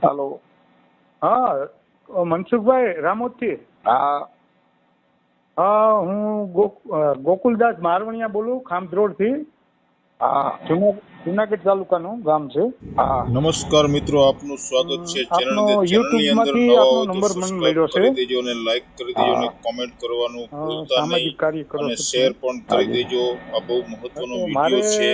હાલો. હા, મનસુખભાઈ રામોદથી. હા હા, હું ગોકુલદાસ મારવણિયા બોલું, ખામધ્રોડથી. હા જુનાગઢ તાલુકાનું ગામ છે. હા. નમસ્કાર મિત્રો, આપનું સ્વાગત છે આપનો ચેનલની અંદર. યુટ્યુબમાંથી નવા આપનો હોય તો નંબર મને સબસ્ક્રાઇબ મળ્યો છે. કરી દેજો અને લાઈક કરી દેજો અને હા. કોમેન્ટ કરવાનું ભૂલતા નહીં સામાજિક કાર્ય કરો અને છો શેર તમે. પણ કરી હાજી. દેજો. આ બહુ હા, મહત્વનો તો વિડીયો છે.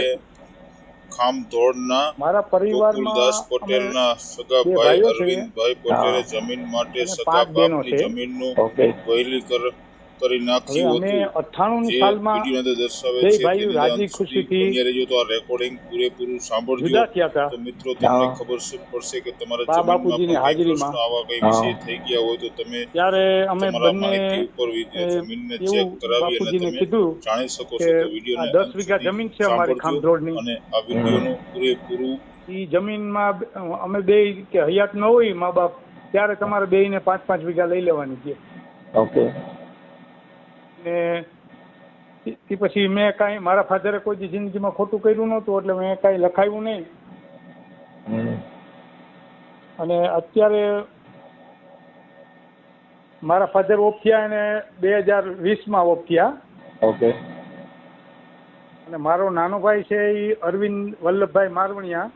ખામધોડના મારા ગોકુલદાસ પરિવારમાં અમે પટેલના સગા 2 ભાઈ ભાઈઓ છે અરવિંદભાઈ પટેલે હા. જમીન માટે અને સગા 5 બહેનો બાપની છે. જમીનનું ઓકે. વહેલી કરી હવે નાખ્યું અમે હતું, 98ની જે સાલમાં વિડીયો અંદર દર્શાવે 2 છે ભાઈઓ તેની રાજી અંત સુધી ખુશીથી બન્યા રહેજો. તો આ રેકોર્ડિંગ પૂરેપૂરું સાંભળજો. જુદા થયા હતા. તો મિત્રો, તમને હા. ખબર પડશે કે તમારા બા જમીનમાં બાપુજીની પણ કઈ હાજરીમાં. પ્રશ્નો આવા કઈ હા. વિષય થઈ ગયા હોય તો તમે ત્યારે અમે તમારા બંને માહિતી ઉપર જમીનને ચેક એવું કરાવી અને બાપુજીને તમે કીધું જાણી શકો કે છો. તો આ વિડીયોને 10 અંત વીઘા સુધી જમીન છે અમારી સાંભળજો ખામધ્રોડની. અને આ વિડીયોનું પૂરેપૂરું એ જમીનમાં અમે 2 કે હયાત ન હોય મા બાપ, ત્યારે તમારે 2ને 5-5 વીઘા લઈ લેવાની છે. ઓકે. ને તે પછી મેં કાંઈ, મારા ફાધરે કોઈ દી જિંદગીમાં ખોટું કર્યું નહોતું, એટલે મેં કાંઈ લખાયું નહીં. અને અત્યારે મારા ફાધર ઓફ થયા અને 2020માં ઓફ થયા. ઓકે. અને મારો નાનો ભાઈ છે એ અરવિંદ વલ્લભભાઈ મારવણિયા,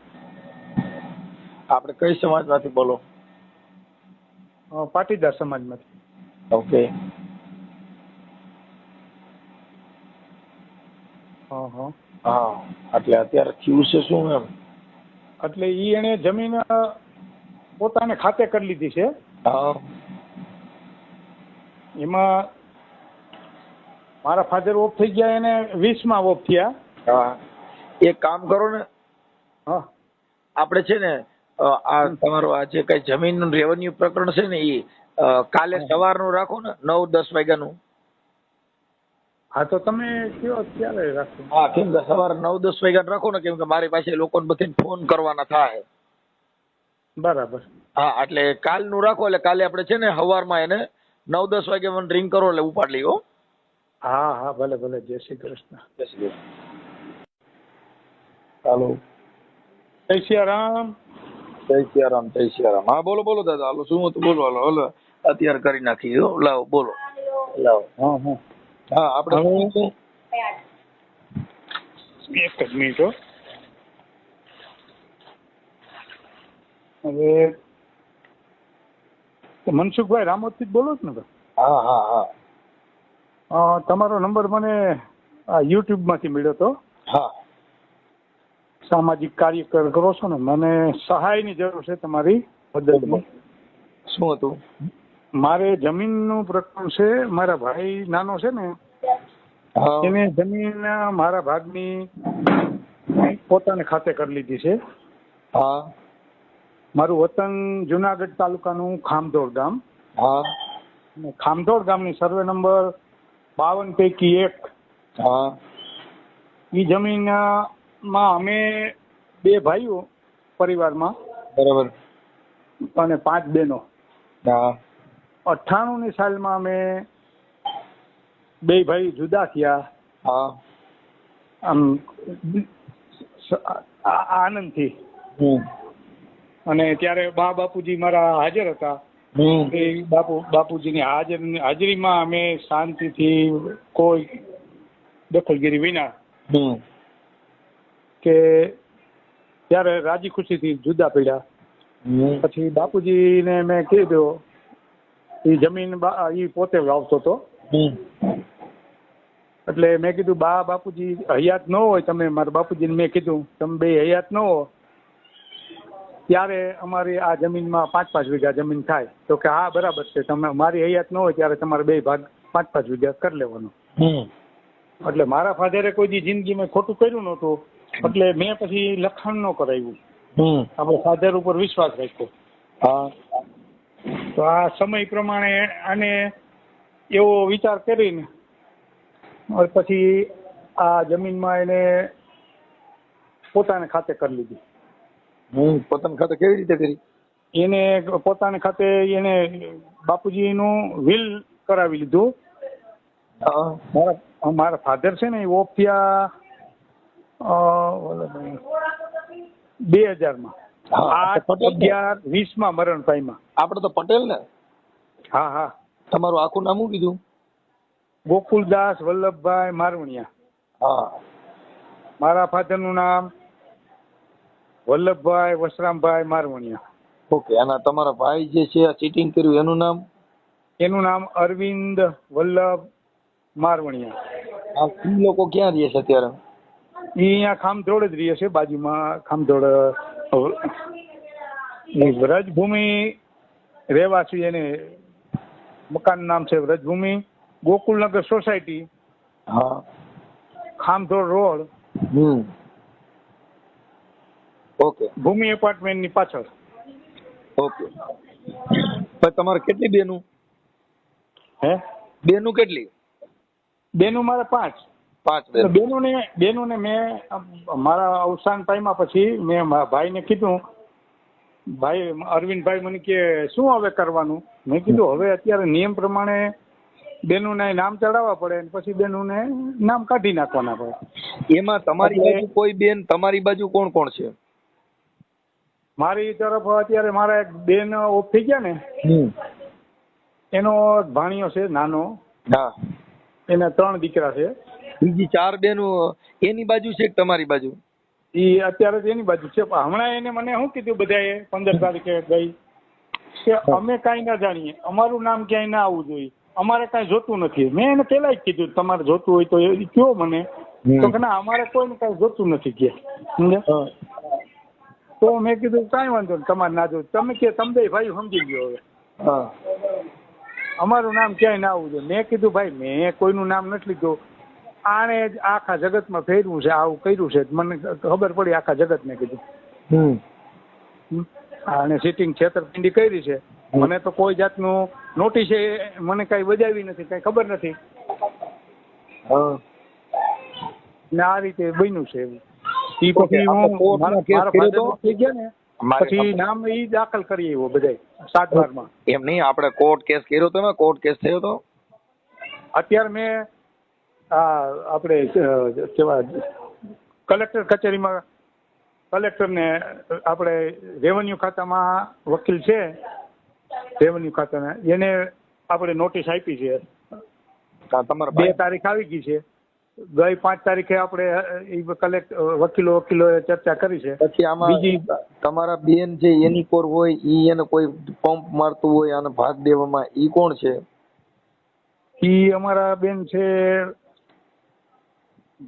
આપણે કઈ સમાજમાંથી બોલો? પાટીદાર સમાજમાંથી. ઓકે. હા. હા, એટલે અત્યારે થયું છે શું એમ? એટલે એને જમીન પોતાને ખાતે કરી લીધી છે. હા. એમાં મારા ફાધર ઓફ થઈ ગયા, એને 20માં ઓફ થયા. હા, એક કામ કરો ને, હા. આપણે છે ને આ તમારું આ જે કઈ જમીનનું રેવન્યુ પ્રકરણ છે ને એ કાલે સવારનું રાખો ને 9-10 વાગ્યાનું. હા, તો તમે કયો ક્યારે રાખો? હા, કેમ કે સવારે 9-10 વાગ્યાનું રાખો ને, કેમ કે મારી પાસે લોકોને બધાને ફોન કરવાના થાય. બરાબર. હા, એટલે કાલનું રાખો, એટલે કાલે આપણે છે ને સવારમાં એને 9-10 વાગે મને રિંગ કરો એટલે ઉપાડ લઈ. હો. હા હા, ભલે ભલે. જય શ્રી કૃષ્ણ. જય શ્રી કૃષ્ણ. હાલો. જય સિયારામ. જય સિયારામ. જય સિયારામ. હા, બોલો બોલો દાદા. હાલો, શું હતું બોલો. હાલો હાલો, અત્યારે કરી નાખી. હો, લાવો બોલો. લાવો. હા હા. હા, આપણે એક જ મિનિટ. હવે મનસુખભાઈ રામોદથી જ બોલો છો ને? હા હા હા. તમારો નંબર મને યુટ્યુબમાંથી મળ્યો હતો. હા. સામાજિક કાર્ય કરો છો ને, મને સહાયની જરૂર છે, તમારી મદદની. શું હતું? મારે જમીનનું પ્રકરણ છે. મારા ભાઈ નાનો છે ને, હા. એને જમીન મારા ભાગની પોતાને ખાતે કરી લીધી છે. હા. મારું વતન જુનાગઢ તાલુકાનું ખામધોડ ગામ. હા. ખામધોડ ગામની સર્વે નંબર 52 પૈકી 1. હા. એ જમીનમાં અમે 2 ભાઈઓ પરિવારમાં બરાબર. અને 5 બહેનો. હા. 98ની સાલમાં અમે 2 ભાઈ જુદા થયા. હા. આમ આનંદથી. અને ત્યારે બા બાપુજી મારા હાજર હતા. એ બાપુજીની હાજરીમાં અમે શાંતિથી, કોઈ દખલગીરી વિના, કે ત્યારે રાજી ખુશીથી જુદા પડ્યા. પછી બાપુજીને મેં કીધું, એ જમીન એ પોતે વાવતો હતો, એટલે મેં કીધું બાપુજી હયાત ન હોય, તમે મારા બાપુજીને મેં કીધું તમે 2 હયાત ન હો ત્યારે અમારી આ જમીનમાં 5-5 વીઘા જમીન થાય. તો કે હા બરાબર છે, તમે મારી હયાત ન હોય ત્યારે તમારે 2 ભાગ 5-5 વીઘા કરી લેવાનું. એટલે મારા ફાધરે કોઈ દી જિંદગીમાં ખોટું કર્યું નહોતું, એટલે મેં પછી લખાણ ન કરાવ્યું. આપણે ફાધર ઉપર વિશ્વાસ રાખ્યો. હા. તો આ સમય પ્રમાણે આને એવો વિચાર કરીને પછી આ જમીનમાં એને પોતાને ખાતે કરી લીધી. પોતાના ખાતે કેવી રીતે કરી? એને પોતાને ખાતે એને બાપુજીનું વિલ કરાવી લીધું. મારા ફાધર છે ને, એ ઓફ થયા 2000માં. હા, 8/11/20 મરણ પામ્યા. આપણે તો પટેલ ને. હા હા. તમારું આખું નામ શું કીધું? ગોકુલદાસ વલ્લભભાઈ મારવણિયા. હા. મારા ફાધરનું નામ વલ્લભભાઈ વસરામભાઈ મારવણિયા. ઓકે. અને તમારા ભાઈ જે છે ચીટિંગ કર્યું એનું નામ? એનું નામ અરવિંદ વલ્લભ મારવણિયા. આ ઈ લોકો ક્યાં રહે છે અત્યારે? એ અહીંયા ખામધોડ જ રહે છે, બાજુમાં ખામધોડ. વ્રજભૂમિ રહેવાસી, એને મકાન નામ છે વ્રજભૂમિ ગોકુલનગર સોસાયટી, હા, ખામધોડ રોડ, ઓકે. ભૂમિ એપાર્ટમેન્ટની પાછળ. ઓકે. તમારે કેટલી બેનું? હે? બેનું કેટલી? બેનું મારે 5. 5 બેન. બેનોને મેં મારા અવસાન પામ્યા પછી મેં મારા ભાઈને કીધું, ભાઈ અરવિંદભાઈ મને કે શું હવે કરવાનું? મેં કીધું હવે અત્યારે નિયમ પ્રમાણે બેનોને નામ ચડાવવા પડે અને પછી બેનોને નામ કાઢી નાખવાના પડે. એમાં તમારી બાજુ કોઈ બેન, તમારી બાજુ કોણ કોણ છે? મારી તરફ અત્યારે મારા એક બેન ઓફ થઈ ગયા ને, એનો ભાણિયો છે નાનો. હા. એના 3 દીકરા છે. બીજી 4 બેનો એની બાજુ છે કે તમારી બાજુ? એ અત્યારે તો એની બાજુ છે. પણ હમણાં એને મને શું કીધું બધાએ 15 તારીખે ગઈ કે અમે કાંઈ ના જાણીએ, અમારું નામ ક્યાંય ના આવવું જોઈએ, અમારે કાંઈ જોતું નથી. મેં એને પહેલા જ કીધું તમારે જોતું હોય તો એ કયો મને, તો કે ના અમારે કોઈને કાંઈ જોતું નથી કે. સમજ્યા? તો મેં કીધું કાંઈ વાંધો નહીં, તમારે ના જોયું તમે કે તમે ભાઈ સમજી ગયો હવે. હા. અમારું નામ ક્યાંય ના આવવું જોઈએ. મેં કીધું ભાઈ મેં કોઈનું નામ નથી લીધું, આને જ આખા જગતમાં ફેરવું છે, આવું કર્યું છે, મને ખબર પડી આખા જગતને. કીધું આને સિટિંગ છેતરપિંડી કરી છે, મને તો કોઈ જાતનું નોટિસ મને કાંઈ બજાવી નથી, કાંઈ ખબર નથી. ને આ રીતે બન્યું છે એવું. એ પછી હું મારા ફાધર થઈ ગયા ને પછી નામ એ દાખલ કરી આવ્યો બધાય 7/12. એમ નહીં, આપણે કોર્ટ કેસ કર્યો તો ને? કોર્ટ કેસ થયો તો? અત્યારે મેં આપણે કેવા કલેક્ટર કચેરીમાં કલેક્ટરને આપણે રેવન્યુ ખાતામાં વકીલ છે રેવન્યુ ખાતાના, એને આપણે નોટિસ આપી છે. તમારા 2 તારીખ આવી ગઈ છે. ગઈ 5 તારીખે આપણે વકીલોએ ચર્ચા કરી છે. પછી આમાં બીજી તમારા બેન છે એની કોર હોય, ઈ એને કોઈ પંપ મારતું હોય અને ભાગ દેવામાં, ઈ કોણ છે? ઈ અમારા બેન છે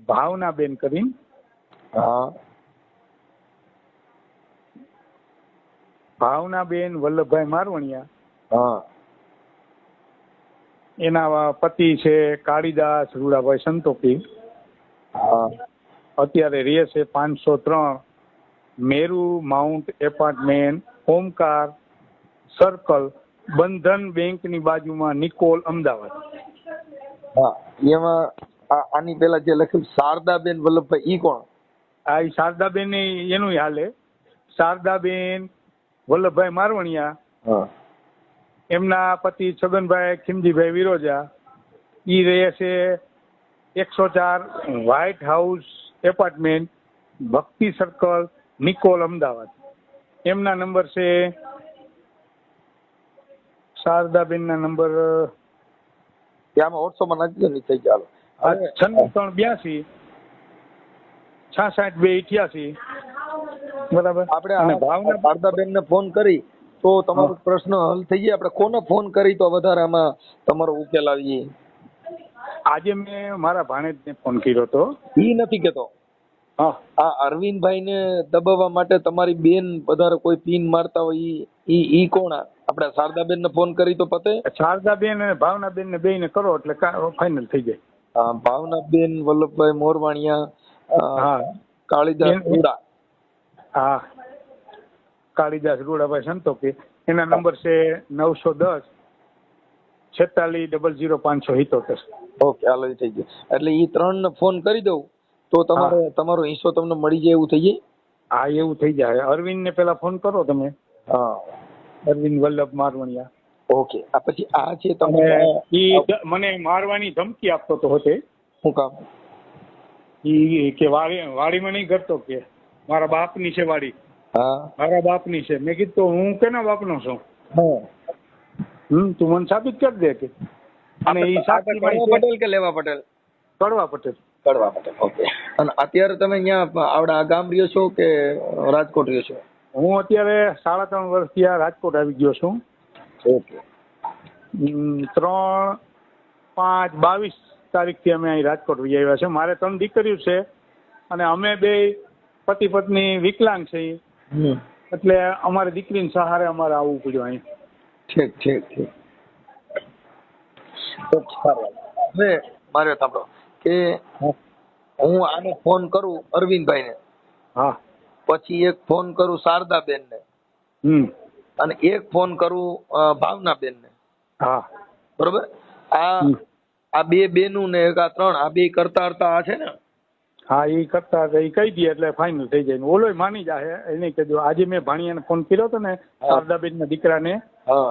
ભાવના બેન કરીને. હા. ભાવના બેન વલ્લભભાઈ મારવણિયા. હા. એના પતિ છે કાળીદાસ રૂડાભાઈ સંતોકી. હા. અત્યારે રહે છે 503 Meru mount apartment, Omkar circle, બંધન બેંકની બાજુમાં, નિકોલ, અમદાવાદ. હા. એમાં આની પેલા જે લખ્યું શારદાબેન વલ્લભભાઈ, ઈ કોણ? આ શારદાબેન એનું હાલે. શારદાબેન વલ્લભભાઈ મારવણિયા. હા. એમના પતિ છગનભાઈ ખીમજીભાઈ વિરોજા. ઈ રહે છે 104 વ્હાઇટ હાઉસ એપાર્ટમેન્ટ, ભક્તિ સર્કલ, નિકોલ, અમદાવાદ. એમના નંબર છે શારદાબેનના નંબર આમાં વોટ્સઅપમાં નાખી દો. થઈ ચાલો 9382 66 288. બરાબર. આપણે શારદાબેન ને ફોન કરી તો તમારો પ્રશ્ન હલ થઈ જાય. આપણે કોને ફોન કરી તો વધારે આમાં તમારો ઉકેલ આવીએ? આજે મેં મારા ભાણેજને ફોન કર્યો હતો. ઈ નથી કેતો. હા. આ અરવિંદભાઈ ને દબાવવા માટે તમારી બેન વધારે કોઈ પિન મારતા હોય, ઈ કોણ? આપણે શારદાબેન ને ફોન કરી તો પતે? શારદાબેન અને ભાવનાબેન ને બેયને કરો એટલે ફાઇનલ થઈ જાય. હા. ભાવનાબેન વલ્લભભાઈ મોરવાણિયા, કાળીદાસ રૂડા. હા, કાળીદાસ રૂડાભાઈ સંતોકી. એના નંબર છે 910 46 00 577. ઓકે, હાલો, એ થઈ ગયું. એટલે ઈ 3 ને ફોન કરી દઉં તો તમારો હિસ્સો તમને મળી જાય એવું થઈ જાય? હા, એવું થઈ જાય. અરવિંદ ને પેલા ફોન કરો તમે. હા. અરવિંદ વલ્લભ મારવણિયા. ઓકે. આ પછી આ છે તમે મને મારવાની ધમકી આપતો તો હોતે. શું કામ? ઈ કે વાડીમાં નહીં કરતો, કે મારા બાપની છે વાડી. હા મારા બાપની છે. મેં કીધું તો હું કેના બાપનો છું? હા તું મને સાબિત કરી દે કે. અને એ સાક્ષીમાં કડવા છે પટેલ કે લેવા પટેલ? કડવા પટેલ. કડવા પટેલ. ઓકે. અને અત્યારે તમે અહીંયા આવડા ગામ રહ્યો છો કે રાજકોટ રહ્યો છો? હું અત્યારે 3.5 વર્ષથી આ રાજકોટ આવી ગયો છું. ઓકે. 3/5/22 તારીખથી અમે અહીં રાજકોટ વહી આવ્યા છે. મારે 3 દીકરીઓ છે અને અમે બે પતિ પત્ની વિકલાંગ છે. એટલે અમારી દીકરીને સહારે અમારે આવવું પડ્યું અહીં. ઠીક ઠીક ઠીક. તો સારું. હવે મારે સાંભળો કે હું આને ફોન કરું અરવિંદભાઈને, હા. પછી એક ફોન કરું શારદાબેનને અને એક ફોન કરું ભાવનાબેનને. હા. બરોબર? આ બે બેનું ને એક આ ત્રણ, આ બે કરતા હરતા આ છે ને? હા, એ કરતા હતા. એ કહી દે એટલે ફાઇનલ થઈ જાય. ઓલોય માની જાય. એને કીધું આજે મેં ભાણિયાને ફોન કર્યો હતો ને, શારદાબેનના દીકરાને. હા.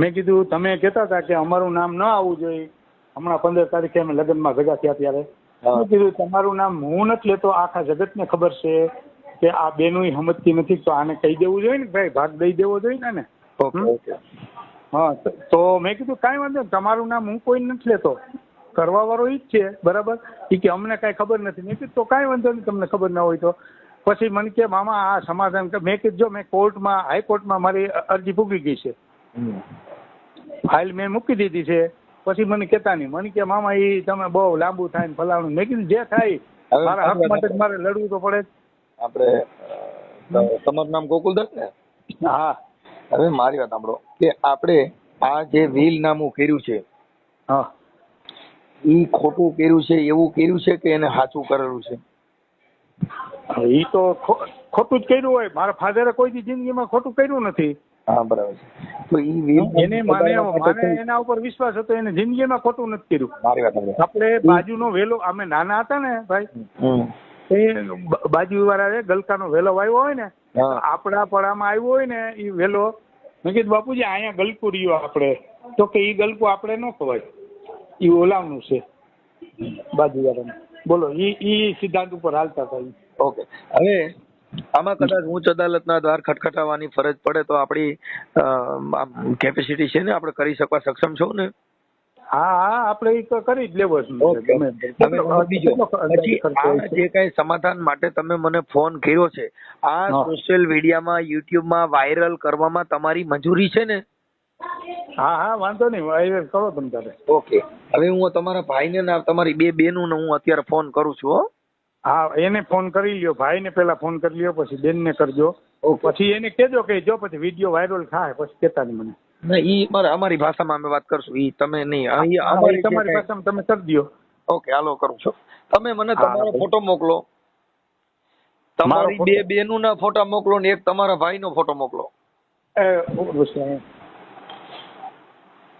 મેં કીધું તમે કહેતા હતા કે અમારું નામ ન આવવું જોઈએ. હમણાં 15 તારીખે અમે લગ્નમાં ભેગા થયા ત્યારે મેં કીધું તમારું નામ હું નથી લેતો, આખા જગતને ખબર છે કે આ બેનું સમજતી નથી, તો આને કહી દેવું જોઈએ ને ભાઈ, ભાગ દઈ દેવો જોઈએ ને. ઓકે. હા, તો મેં કીધું કાંઈ વાંધો નહીં, તમારું નામ હું કોઈ નથી લેતો, કરવા વાળો ઈ જ છે. બરાબર? એ કે અમને કાંઈ ખબર નથી. મેં કીધું તો કાંઈ વાંધો નહીં, તમને ખબર ના હોય તો. પછી મને કે મામા આ સમાધાન. મેં કીધું જો મેં કોર્ટમાં, હાઈકોર્ટમાં મારી અરજી પૂગી ગઈ છે, ફાઇલ મેં મૂકી દીધી છે. પછી મને કહેતા નહીં. મને કે મામા એ તમે બહુ લાંબુ થાય ને ફલાણું. મેં કીધું જે થાય મારા હક માટે જ મારે લડવું તો પડે. આપણે તમારું નામ ગોકુલદાસ ને? હા. હવે મારી વાત સાંભળો કે આપણે આ જે વિલ નામું કર્યું છે, હા, એ ખોટું કર્યું છે એવું કર્યું છે કે એને સાચું કરેલું છે? એ તો ખોટું જ કર્યું હોય. મારા ફાધરે કોઈ દી જિંદગીમાં ખોટું કર્યું નથી. હા, બરાબર છે. તો એ વિલ એને મને એના ઉપર વિશ્વાસ હતો. એને જિંદગીમાં ખોટું નથી કર્યું. મારી વાત સાંભળો. આપણે બાજુનો વેલો, અમે નાના હતા ને ભાઈ, એ બાજુ વાળા ગલકાનો વેલો આવ્યો હોય ને, આપણા પડામાં આવ્યો હોય ને એ વેલો, મેં કીધું બાપુજી અહીંયા ગલકું રહ્યું આપણે, તો કે એ ગલકું આપણે ન ખવાય, એ ઓલાવનું છે બાજુ વાળાનું. બોલો, એ સિદ્ધાંત ઉપર હાલતા હતા. ઓકે. હવે આમાં કદાચ ઉચ્ચ અદાલતના દ્વાર ખટખટાવવાની ફરજ પડે તો આપણી કેપેસિટી છે ને, આપણે કરી શકવા સક્ષમ છો ને? હા હા, આપણે એ તો કરી જ લેવો છે. બીજો પછી આ જે કઈ સમાધાન માટે તમે મને ફોન કર્યો છે, આ સોશિયલ મીડિયામાં, યુટ્યુબમાં વાયરલ કરવામાં તમારી મંજૂરી છે ને? હા હા, વાંધો નહીં, વાયરલ કરો તમે તારે. ઓકે. હવે હું તમારા ભાઈને ને તમારી બે બેનું ને હું અત્યારે ફોન કરું છું. હો. હા, એને ફોન કરી લ્યો. ભાઈને પેલા ફોન કરી લ્યો, પછી બેનને કરજો. પછી એને કહેજો કે જો પછી વિડીયો વાયરલ થાય પછી કહેતા નહીં મને. ના, ઈ અમારી ભાષામાં અમે વાત કરશું. ઈ તમે નહીં, તમારી ભાષામાં તમે કરી દો. ઓકે, હાલો કરું છું. તમે મને તમારો ફોટો મોકલો, તમારી બે બેનું ના ફોટા મોકલો ને એક તમારા ભાઈનો ફોટો મોકલો.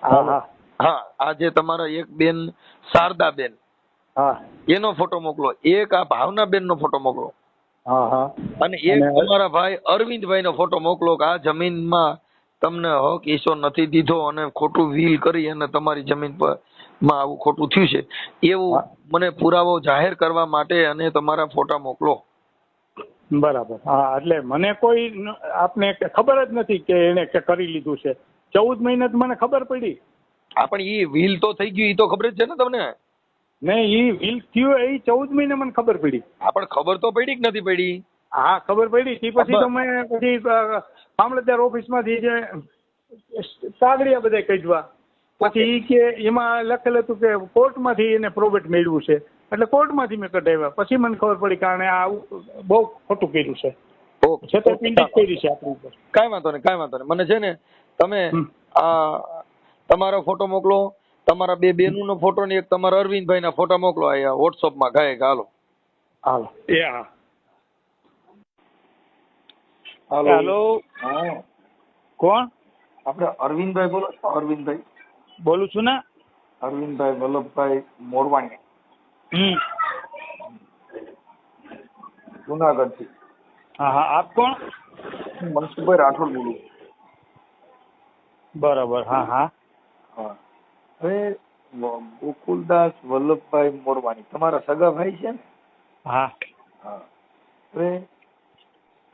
હા હા હા, આ જે તમારા એક બેન શારદાબેન, હા, એનો ફોટો મોકલો. એક આ ભાવનાબેન નો ફોટો મોકલો. હા હા. અને એક તમારા ભાઈ અરવિંદભાઈ નો ફોટો મોકલો કે આ જમીનમાં તમને હક ઈસો નથી દીધો અને ખોટું વિલ કરી અને તમારી જમીન પર માં આવું ખોટું થયું છે એવું મને પુરાવો જાહેર કરવા માટે અને તમારા ફોટા મોકલો. બરાબર. હા, એટલે મને કોઈ આપને ખબર જ નથી કે એને કરી લીધું છે. 14 મહિને મને ખબર પડી. હા, પણ ઈ વિલ તો થઈ ગયું, ઈ તો ખબર જ છે ને તમને? નહીં, ઈ વિલ થયું એ 14 મહિને મને ખબર પડી. હા, પણ ખબર તો પડી કે નથી પડી? હા, ખબર પડી. તે પછી તો મેં પછી મામલતદાર ઓફિસમાંથી જે કાગળિયા બધા કઢવા, પછી ઈ કે એમાં લખેલું હતું કે કોર્ટમાંથી એને પ્રોબેટ મેળવ્યું છે, એટલે કોર્ટમાંથી મેં કઢાવ્યા. પછી મને ખબર પડી કારણ આવું બહુ ખોટું કર્યું છે. છેતરપિંડી કરી છે આપણી ઉપર. કાંઈ વાંધો નહીં, કાંઈ વાંધો નહીં. મને છે ને તમે તમારો ફોટો મોકલો, તમારા બે બેનું નો ફોટો ને એક તમારા અરવિંદભાઈ ના ફોટા મોકલો અહીંયા વોટ્સઅપમાં. ગાય હાલો હાલો. એ હા. હાલો. હા, કોણ? આપણે અરવિંદભાઈ બોલો છો? અરવિંદભાઈ બોલું છું ને. અરવિંદભાઈ વલ્લભભાઈ મોરવાણી, જુનાગઢ થી. હા હા. આપ કોણ? મનસુખભાઈ રાઠોડ બોલું. બરાબર. હા હા. હા. હવે ગોકુલદાસ વલ્લભભાઈ મોરવાણી તમારા સગા ભાઈ છે ને? હા હા. હવે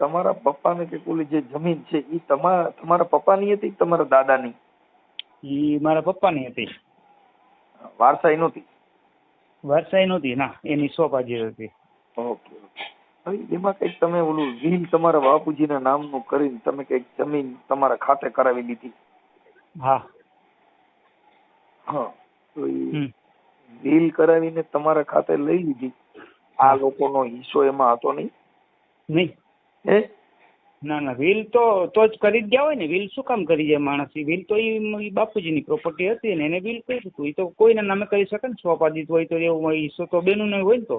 તમારા પપ્પાને કે ઓલી જે જમીન છે એ તમારા પપ્પાની હતી કે તમારા દાદાની? ઈ મારા પપ્પાની હતી. વારસાઈ નહોતી? વારસાઈ નહોતી, ના, એની સોપાજી હતી. ઓકે. હવે એમાં કઈક તમે ઓલું વીલ તમારા બાપુજીના નામનું કરીને તમે કઈક જમીન તમારા ખાતે કરાવી લીધી? હા. હા, તો એ વીલ કરાવીને તમારા ખાતે લઈ લીધી. આ લોકોનો હિસ્સો એમાં હતો નહીં? નહીં. હે? ના ના, વિલ તો જ કરી જ ગયા હોય ને. વિલ શું કામ કરી જાય માણસ? વિલ તો એ બાપુજીની પ્રોપર્ટી હતી ને એને વિલ કર્યું હતું. એ તો કોઈના નામે કરી શકે ને, સોપાદિત હોય તો એવું હોય. હિસ્સો તો બેનું નહીં હોય ને. તો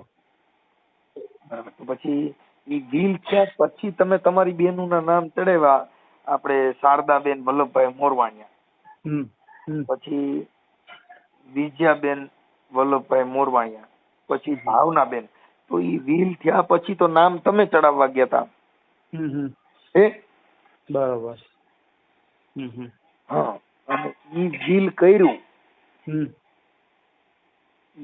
બરાબર. તો પછી એ વીલ થયા પછી તમે તમારી બેનુંના નામ ચડાવ્યા, આપણે શારદાબેન વલ્લભભાઈ મોરવાણિયા, પછી વિજયાબેન વલ્લભભાઈ મોરવાણિયા, પછી ભાવનાબેન. તો એ વીલ થયા પછી તો નામ તમે ચડાવવા ગયા હતા? હે? બરોબર. હા. અને ઈ વીલ કર્યું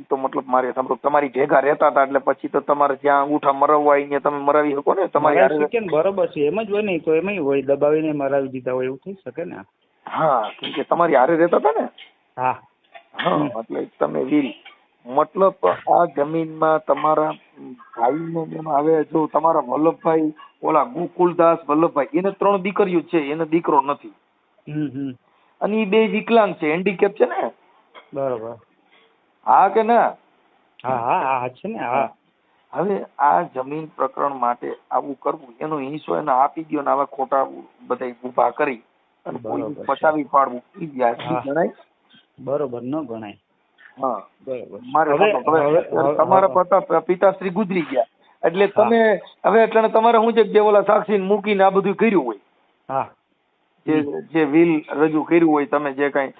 તો મતલબ મારે સાંભળો તમારી ભેગા રહેતા હતા એટલે પછી તો તમારે જ્યાં અંગૂઠા મરવવા હોય તમે મરાવી શકો ને તમારી. બરોબર છે, એમ જ હોય ને. તો એમ હોય દબાવીને મરાવી દીધા હોય એવું થઈ શકે ને. હા, કેમ કે તમારી હારે રહેતા હતા ને. હા હા, એટલે તમે વીલ મતલબ આ જમીનમાં તમારા ભાઈને હવે જો તમારા વલ્લભભાઈ ઓલા ગોકુલદાસ વલ્લભભાઈ એને 3 દીકરીઓ છે, એને દીકરો નથી. અને એ 2 વિકલાંગ છે, હેન્ડીકેપ છે ને. બરોબર. હા કે ના? હા હા હા છે ને. હા. હવે આ જમીન પ્રકરણ માટે આવું કરવું, એનો હિસ્સો એને આપી દો ને આવા ખોટા બધા ઉભા કરી અને પચાવી પાડવું એ વ્યાજબી ગણાય? બરોબર, ન ગણાય. હા, બરોબર. મારે તમારા પિતાશ્રી ગુજરી ગયા એટલે તમે હવે એટલે તમારે શું છે કે ઓલા સાક્ષી મૂકીને આ બધું કર્યું હોય. હા. જે વીલ રજૂ કર્યું હોય તમે જે કઈ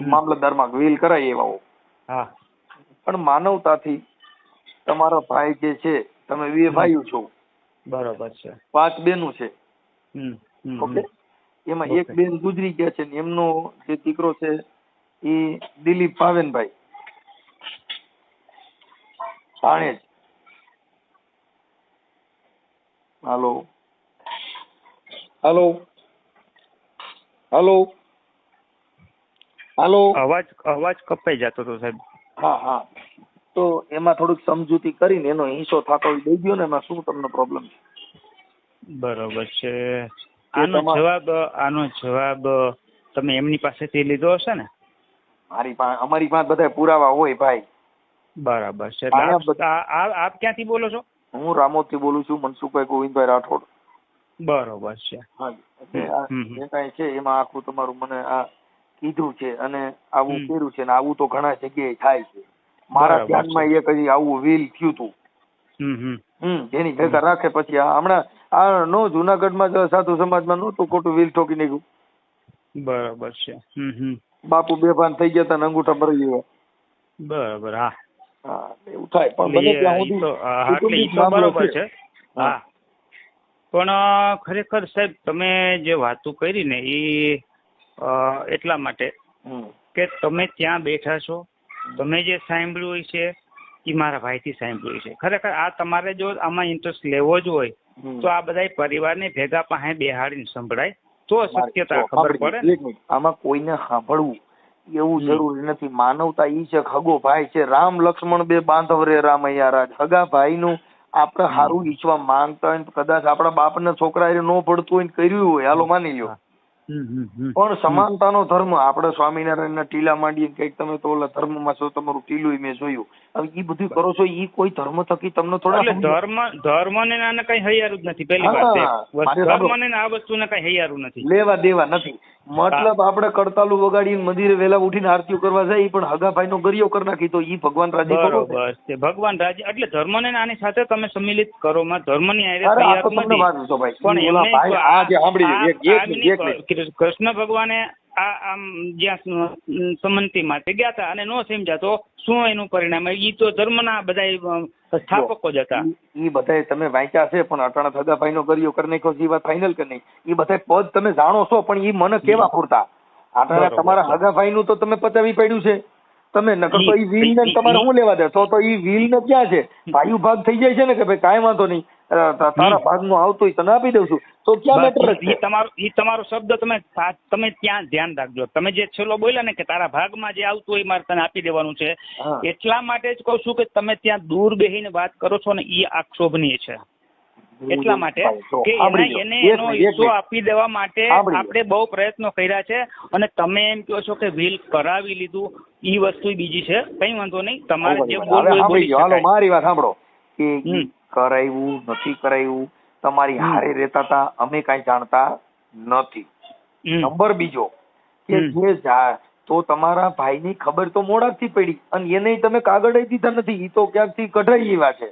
મામલતદારમાં વીલ કરાય એવા હો. હા. પણ માનવતાથી તમારો ભાઈ જે છે, તમે 2 ભાઈઓ છો. બરોબર છે. 5 બેનું છે. ઓકે. એમાં એક બેન ગુજરી ગયા છે ને એમનો જે દીકરો છે એ દિલીપ ભાવેનભાઈ ભાણેજ. હાલો હાલો હાલો હાલો. અવાજ કપાઈ જતો હતો સાહેબ. હા હા. તો એમાં થોડુંક સમજૂતી કરીને એનો હિસ્સો થતો દઈ દો ને. એમાં શું તમને પ્રોબ્લેમ છે? બરોબર છે. આનો જવાબ તમે એમની પાસેથી લીધો હશે ને? અમારી પાસે બધા પુરાવા હોય ભાઈ. બરાબર છે. આપ ક્યાંથી બોલો છો? હું રામોદ થી બોલું છું, મનસુખભાઈ ગોવિંદભાઈ રાઠોડ. બરોબર છે. હા, જે કઈ છે એમાં આખું તમારું મને આ કીધું છે અને આવું કર્યું છે ને આવું તો ઘણા જગ્યાએ થાય છે. મારા ધ્યાનમાં એક હજી આવું વીલ થયું હતું. જેની ભેગા રાખે પછી હમણાં આ નો જુનાગઢમાં સાધુ સમાજમાં નહોતું ખોટું વીલ ઠોકી નાખ્યું? બરાબર છે. બાપુ બેભાન થઈ ગયા હતા ને અંગૂઠા ભરાઈ ગયા. બરાબર. હા હા, એવું થાય. પણ બને ત્યાં સુધી બરોબર છે. હા, પણ ખરેખર સાહેબ તમે જે વાતો કરી ને એ એટલા માટે કે તમે ત્યાં બેઠા છો, તમે જે સાંભળ્યું છે એ મારા ભાઈથી સાંભળ્યું છે. ખરેખર આ તમારે જો આમાં ઇન્ટરેસ્ટ લેવો જ હોય તો આ બધા પરિવારને ભેગા પાસે બેહાડીને સંભળાય તો શક્યતા ખબર પડે ને. આમાં કોઈને સાંભળવું એવું જરૂરી નથી. માનવતા ઈ છે, હગો ભાઈ છે, રામ લક્ષ્મણ 2 બાંધવ રે રામૈયા રાજ. હગા ભાઈ નું આપણે સારું ઈચ્છવા માંગતા હોય કદાચ આપણા બાપને છોકરા એ ન પડતું હોય કર્યું હોય, હાલો માની લ્યો. પણ સમાનતાનો ધર્મ આપણે સ્વામિનારાયણના ટીલા માંડીએ કઈક તમે તો ઓલા ધર્મમાં છો, તમારું ટીલું મેં જોયું. હવે એ બધું કરો છો એ કોઈ ધર્મ થકી તમને થોડા ધર્મ ને આને કઈ હૈયારું જ નથી. પેલી વાત ધર્મ ને આ વસ્તુને કઈ હૈયારું નથી, લેવા દેવા નથી. મતલબ આપણે કડતાલું વગાડીને મંદિરે વેલા ઉઠીને આરતીઓ કરવા જાય પણ હગા ભાઈ નો ગરિયો કરી નાખી તો ઈ ભગવાન રાજી. બરોબર છે, ભગવાન રાજી. એટલે ધર્મ ને આની સાથે તમે સંમિલિત કરો માં ધર્મ ની કૃષ્ણ ભગવાને આમ જ્યાં સંમતિ માટે ગયા હતા અને નો સમજ્યા તો શું એનું પરિણામ? ઈ તો ધર્મના બધા સ્થાપકો જ હતા. ઈ બધા તમે વાંચ્યા છે પણ અટાણા હગાભાઈ નો ગરિયો કરી નાખ્યો એ વાત ફાઇનલ કરી નહીં. ઈ બધા પદ તમે જાણો છો પણ ઈ મને કેવા પૂરતા? અટાણા તમારા હગાભાઈ નું તો તમે પચાવી પડ્યું છે. તમે નકર તો ઈ વીલ ને તમારે શું લેવા દે? તો ઈ વીલ ને ક્યાં છે? ભાઈ ભાગ થઈ જાય છે ને કે ભાઈ કાંઈ વાંધો નહીં, તારા ભાગનું આવતું હોય તને આપી દઉં છું, તો ક્યાં મેટર ઈ તમારો શબ્દ તમે ત્યાં ધ્યાન રાખજો. તમે જે છેલ્લો બોલ્યા ને કે તારા ભાગમાં જે આવતું હોય મારે તને આપી દેવાનું છે, એટલા માટે જ કહું છું કે તમે ત્યાં દૂર બેસીને વાત કરો છો ને એ આક્ષોભનીય છે. એટલા માટે કે એને એનો હિસ્સો આપી દેવા માટે આપણે બહુ પ્રયત્નો કર્યા છે, અને તમે એમ કહો છો કે વિલ કરાવી લીધું, ઈ વસ્તુ બીજી છે. કઈ વાંધો નહીં, તમારે જે બોલવું એ બોલી શકાય. મારી વાત સાંભળો કે કરાવ્યું નથી કરાવ્યું, તમારી હારે રહેતા હતા, અમે કઈ જાણતા નથી. નંબર બીજો કે જે તો તમારા ભાઈની ખબર તો મોડાથી પડી, અને એને તમે કાગળ દીધા નથી, ઈ તો ક્યાંકથી કઢાઈ એવા છે.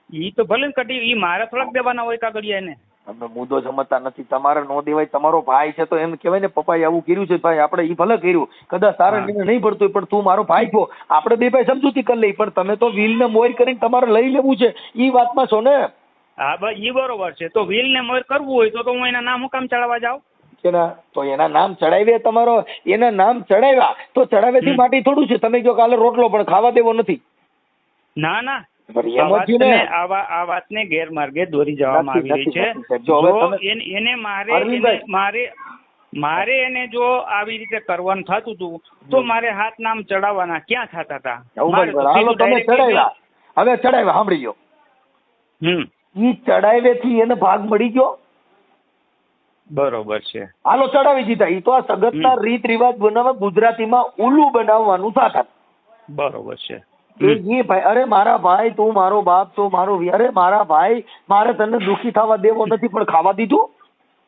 ઈ તો ભલે કઢી, ઈ મારે થોડાક દેવાના હોય કાગળિયા એને. તમે મુદ્દો સમજતા નથી. તમારે નો દેવાય, તમારો ભાઈ છે તો એમ કહેવાય ને પપ્પાએ આવું કર્યું છે ભાઈ, આપણે ઈ ભલે કર્યું, કદાચ તારે નહીં પડતું પણ તું મારો ભાઈ છો, આપણે બે ભાઈ સમજૂતી કરી લઈ, પણ તમે તો વ્હીલ ને મોર કરીને તમારે લઈ લેવું છે, ઈ વાતમાં છો ને? હા બસ ઈ બરોબર છે. તો વ્હીલ ને મોર કરવું હોય તો હું એના નામ હું કામ ચડાવવા જાઉં? તો એના નામ ચડાવ્યા, તમારો એના નામ ચડાવ્યા તો ચડાવ્યાથી માટે થોડું છે. તમે જો કાલે રોટલો પણ ખાવા દેવો નથી. ના ના, આ વાતને ગેરમાર્ગે દોરી જવામાં આવી રહી છે. જો એને મારે એને જો આવી રીતે કરવાનું થતું હતું તો મારે હાથ નામ ચડાવવાના ક્યાં થતા હતા? તમે ચડાવ્યા, હવે ચડાવ્યા, સાંભળી ગયો, ઈ ચડાવેથી એને ભાગ મળી ગયો. બરોબર છે, હાલો ચડાવી દીધા. ઈ તો આ સગતના રીત રિવાજ બનાવવા ગુજરાતીમાં ઉલ્લુ બનાવવાનું થતા. બરોબર છે. ભાઈ, અરે મારા ભાઈ, તું મારો બાપ છો, મારો અરે મારા ભાઈ, મારે તને દુખી થવા દેવો નથી, પણ ખાવા દીધું.